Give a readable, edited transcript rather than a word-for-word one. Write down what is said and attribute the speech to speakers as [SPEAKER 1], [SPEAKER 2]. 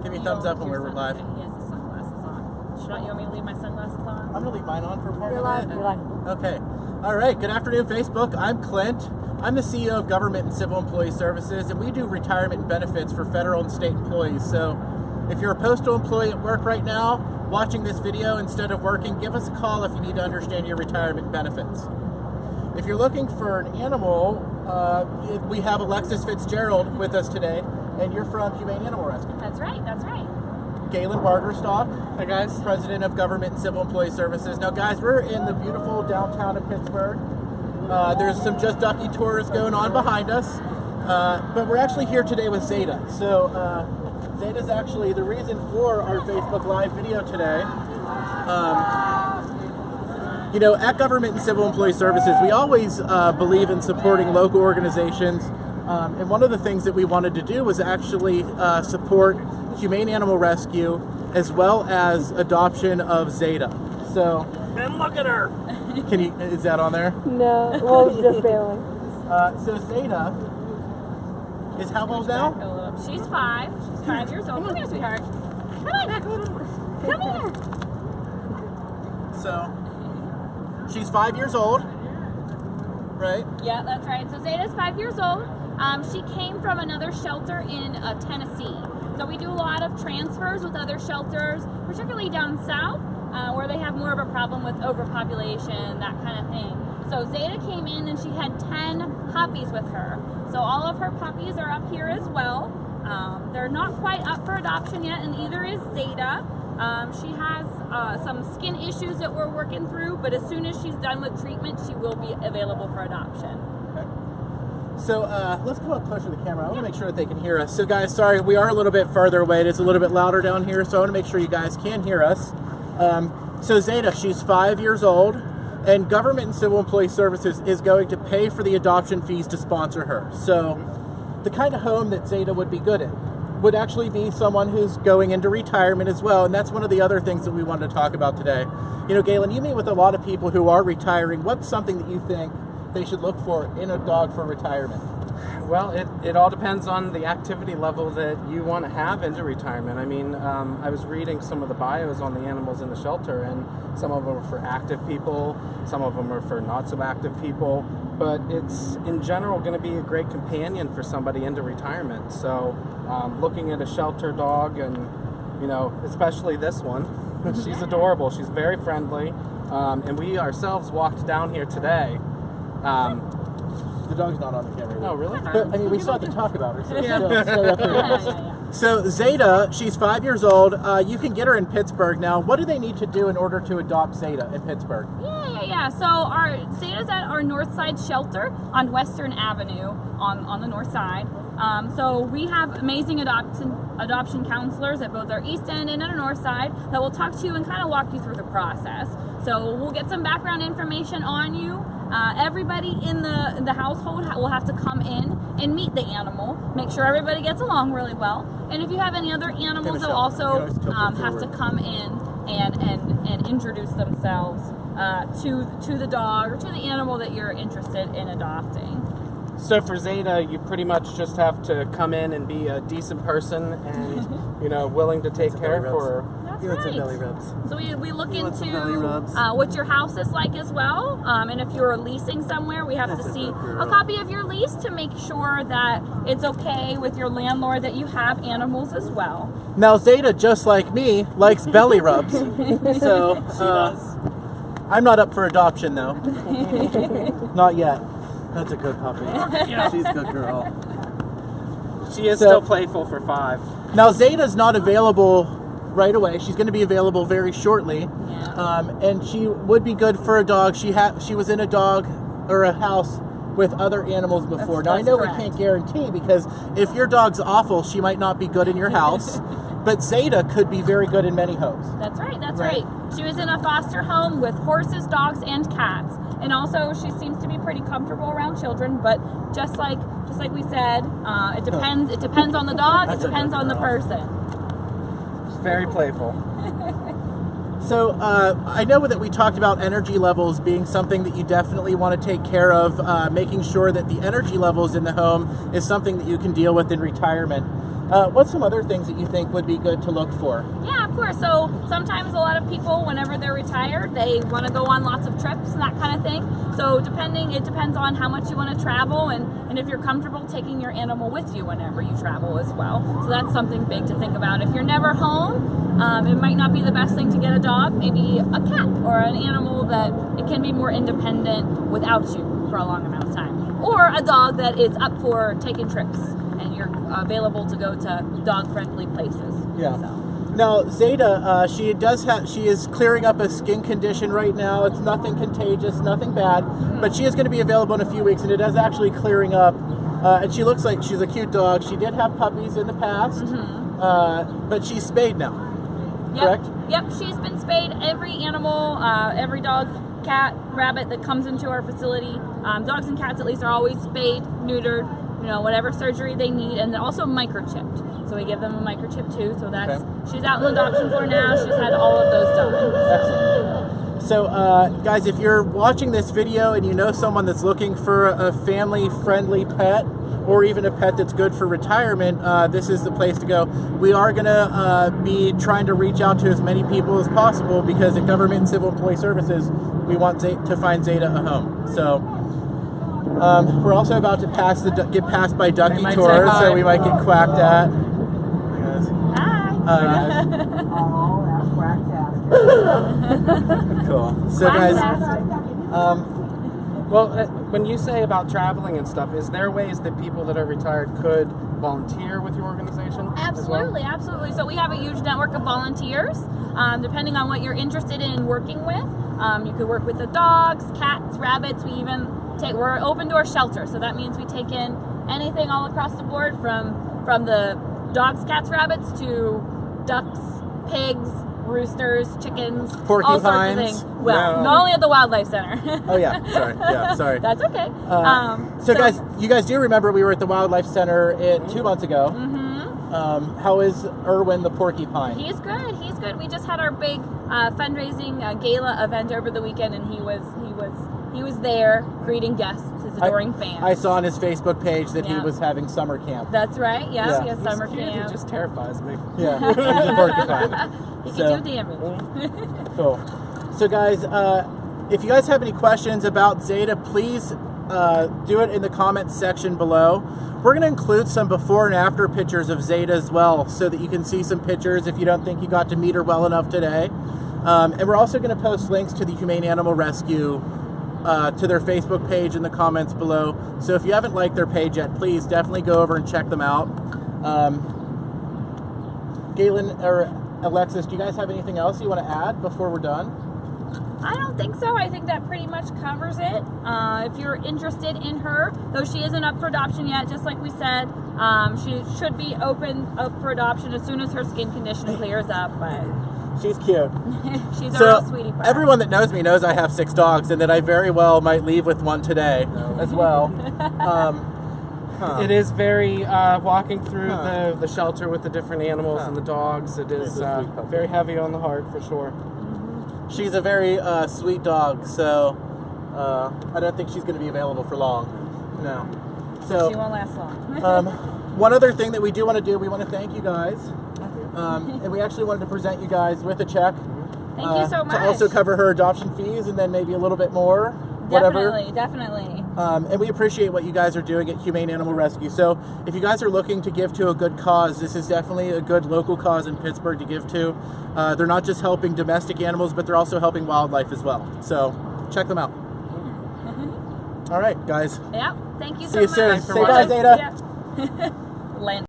[SPEAKER 1] Give me a thumbs up when we're live.
[SPEAKER 2] He has his sunglasses on. You want me to leave my sunglasses on?
[SPEAKER 1] I'm gonna leave mine on for part
[SPEAKER 3] You're
[SPEAKER 1] of
[SPEAKER 3] live.
[SPEAKER 1] it.
[SPEAKER 3] You're live.
[SPEAKER 1] Okay. All right. Good afternoon, Facebook. I'm Clint. I'm the CEO of Government and Civil Employee Services, and we do retirement and benefits for federal and state employees. So if you're a postal employee at work right now, watching this video instead of working, give us a call if you need to understand your retirement benefits. If you're looking for an animal, we have Alexis Fitzgerald with us today, and you're from Humane Animal Rescue.
[SPEAKER 2] That's right, that's right.
[SPEAKER 1] Galen Bargerstock. Hi guys. President of Government and Civil Employee Services. Now guys, we're in the beautiful downtown of Pittsburgh. There's some Just Ducky tours going on behind us, but we're actually here today with Zeta. So Zeta's actually the reason for our Facebook Live video today. You know, at Government and Civil Employee Services, we always believe in supporting local organizations, and one of the things that we wanted to do was actually support Humane Animal Rescue as well as adoption of Zeta. So, and look at her! Can you? Is that on there?
[SPEAKER 3] No, well, just barely.
[SPEAKER 1] So Zeta is how old now?
[SPEAKER 2] She's 5. She's 5 years old. Come here, sweetheart. Come on. Come here.
[SPEAKER 1] So she's 5 years old, right?
[SPEAKER 2] Yeah, that's right. So Zeta's 5 years old. She came from another shelter in Tennessee. So we do a lot of transfers with other shelters, particularly down south, where they have more of a problem with overpopulation, that kind of thing. So Zeta came in and she had 10 puppies with her. So all of her puppies are up here as well. They're not quite up for adoption yet, and either is Zeta. She has some skin issues that we're working through, but as soon as she's done with treatment, she will be available for adoption.
[SPEAKER 1] Okay. So let's come up closer to the camera. I want to make sure that they can hear us. So guys, sorry, we are a little bit further away. It's a little bit louder down here, so I want to make sure you guys can hear us. So Zeta, she's 5 years old, and Government and Civil Employee Services is going to pay for the adoption fees to sponsor her. So the kind of home that Zeta would be good in would actually be someone who's going into retirement as well, and that's one of the other things that we wanted to talk about today. You know, Galen, you meet with a lot of people who are retiring. What's something that you think they should look for in a dog for retirement?
[SPEAKER 4] Well, it all depends on the activity level that you want to have into retirement. I mean, I was reading some of the bios on the animals in the shelter, and some of them are for active people, some of them are for not so active people, but it's in general going to be a great companion for somebody into retirement. So looking at a shelter dog, and you know, especially this one, she's adorable, she's very friendly, and we ourselves walked down here today.
[SPEAKER 1] The dog's not on the camera.
[SPEAKER 4] Oh, really?
[SPEAKER 1] But, I mean, we still have to talk about her. So
[SPEAKER 2] Yeah.
[SPEAKER 1] stay up here. So Zeta, she's 5 years old. You can get her in Pittsburgh now. What do they need to do in order to adopt Zeta in Pittsburgh?
[SPEAKER 2] Yeah. So our Zeta's at our north side shelter on Western Avenue on the north side. So we have amazing adoption counselors at both our east end and our north side that will talk to you and kind of walk you through the process. So we'll get some background information on you. Everybody in the household will have to come in and meet the animal, make sure everybody gets along really well. And if you have any other animals, they'll also have to come in and introduce themselves to the dog or to the animal that you're interested in adopting.
[SPEAKER 4] So for Zeta, you pretty much just have to come in and be a decent person and, you know, willing to take care for her.
[SPEAKER 2] That's
[SPEAKER 1] You want some
[SPEAKER 2] right.
[SPEAKER 1] belly rubs.
[SPEAKER 2] So we look
[SPEAKER 1] You want some belly
[SPEAKER 2] into
[SPEAKER 1] rubs?
[SPEAKER 2] what your house is like as well. And if you're leasing somewhere, we have to see a copy of your lease to make sure that it's okay with your landlord that you have animals as well.
[SPEAKER 1] Now Zeta, just like me, likes belly rubs. So I'm not up for adoption though. Not yet. That's a good puppy. Yeah. She's a good girl.
[SPEAKER 4] She is still playful for 5.
[SPEAKER 1] Now Zeta's not available right away. She's going to be available very shortly.
[SPEAKER 2] Yeah.
[SPEAKER 1] And she would be good for a dog. She was in a dog or a house with other animals before. Now I know
[SPEAKER 2] correct.
[SPEAKER 1] we can't guarantee, because if your dog's awful, she might not be good in your house. But Zeta could be very good in many homes.
[SPEAKER 2] That's right. She was in a foster home with horses, dogs, and cats. And also, she seems to be pretty comfortable around children. But just like we said, it depends. It depends on the dog. It depends on the person.
[SPEAKER 4] She's very playful.
[SPEAKER 1] So I know that we talked about energy levels being something that you definitely want to take care of, making sure that the energy levels in the home is something that you can deal with in retirement. What's some other things that you think would be good to look for?
[SPEAKER 2] Yeah, of course. So sometimes a lot of people, whenever they're retired, they want to go on lots of trips and that kind of thing. So it depends on how much you want to travel and if you're comfortable taking your animal with you whenever you travel as well. So that's something big to think about. If you're never home, it might not be the best thing to get a dog, maybe a cat or an animal that it can be more independent without you for a long amount of time. Or a dog that is up for taking trips and you're available to go to dog-friendly places.
[SPEAKER 1] Yeah.
[SPEAKER 2] So.
[SPEAKER 1] Now, Zeta, she is clearing up a skin condition right now. It's nothing contagious, nothing bad, but she is going to be available in a few weeks, and it is actually clearing up. And she looks like she's a cute dog. She did have puppies in the past, but she's spayed now. Correct?
[SPEAKER 2] Yep, she's been spayed. Every animal, every dog, cat, rabbit that comes into our facility, dogs and cats at least, are always spayed, neutered, whatever surgery they need, and they're also microchipped. So we give them a microchip too. So that's she's out in the adoption floor now. She's had all of those done.
[SPEAKER 1] Excellent. So, guys, if you're watching this video and you know someone that's looking for a family-friendly pet, or even a pet that's good for retirement, this is the place to go. We are going to be trying to reach out to as many people as possible because at Government and Civil Employee Services, we want to find Zeta a home. So, we're also about to get passed by ducky tours, so we might get quacked at.
[SPEAKER 2] Hi.
[SPEAKER 1] Cool. So, guys,
[SPEAKER 4] well, when you say about traveling and stuff, is there ways that people that are retired could volunteer with your organization?
[SPEAKER 2] Absolutely, absolutely. So we have a huge network of volunteers. Depending on what you're interested in working with, you could work with the dogs, cats, rabbits. We're open door shelter, so that means we take in anything all across the board from the dogs, cats, rabbits to ducks, pigs, roosters, chickens, all sorts of things. Well, not only at the Wildlife Center.
[SPEAKER 1] Oh yeah, sorry. Yeah, sorry.
[SPEAKER 2] That's okay.
[SPEAKER 1] So guys, you guys do remember we were at the Wildlife Center 2 months ago. How is Irwin the porcupine?
[SPEAKER 2] He's good. He's good. We just had our big fundraising gala event over the weekend, and he was there greeting guests, his adoring fans.
[SPEAKER 1] I saw on his Facebook page that he was having summer camp.
[SPEAKER 2] That's right. Yeah. He has summer camp.
[SPEAKER 4] He just terrifies me.
[SPEAKER 1] Yeah, he's a porcupine.
[SPEAKER 2] He can do damage.
[SPEAKER 1] Cool. So guys, if you guys have any questions about Zeta, please do it in the comments section below. We're going to include some before and after pictures of Zeta as well, so that you can see some pictures if you don't think you got to meet her well enough today. And we're also going to post links to the Humane Animal Rescue to their Facebook page in the comments below. So if you haven't liked their page yet, please definitely go over and check them out. Galen or Alexis, do you guys have anything else you want to add before we're done?
[SPEAKER 2] I don't think so. I think that pretty much covers it. If you're interested in her, though she isn't up for adoption yet, just like we said, she should be up for adoption as soon as her skin condition clears up. But
[SPEAKER 1] she's cute.
[SPEAKER 2] She's a real sweetie pie.
[SPEAKER 1] Everyone that knows me knows I have 6 dogs, and that I very well might leave with one today as well.
[SPEAKER 4] It is very walking through the shelter with the different animals and the dogs. It is very heavy on the heart for sure.
[SPEAKER 1] She's a very sweet dog, so I don't think she's going to be available for long. No. So
[SPEAKER 2] she won't last long.
[SPEAKER 1] One other thing that we do want to do, we want to thank you guys. And we actually wanted to present you guys with a check.
[SPEAKER 2] Thank you so much.
[SPEAKER 1] To also cover her adoption fees and then maybe a little bit more. Whatever.
[SPEAKER 2] Definitely.
[SPEAKER 1] And we appreciate what you guys are doing at Humane Animal Rescue. So if you guys are looking to give to a good cause, this is definitely a good local cause in Pittsburgh to give to. They're not just helping domestic animals, but they're also helping wildlife as well. So check them out. All right, guys.
[SPEAKER 2] Yeah. Thank you so
[SPEAKER 1] See you
[SPEAKER 2] much.
[SPEAKER 1] soon. Say bye, Zeta.
[SPEAKER 2] Land.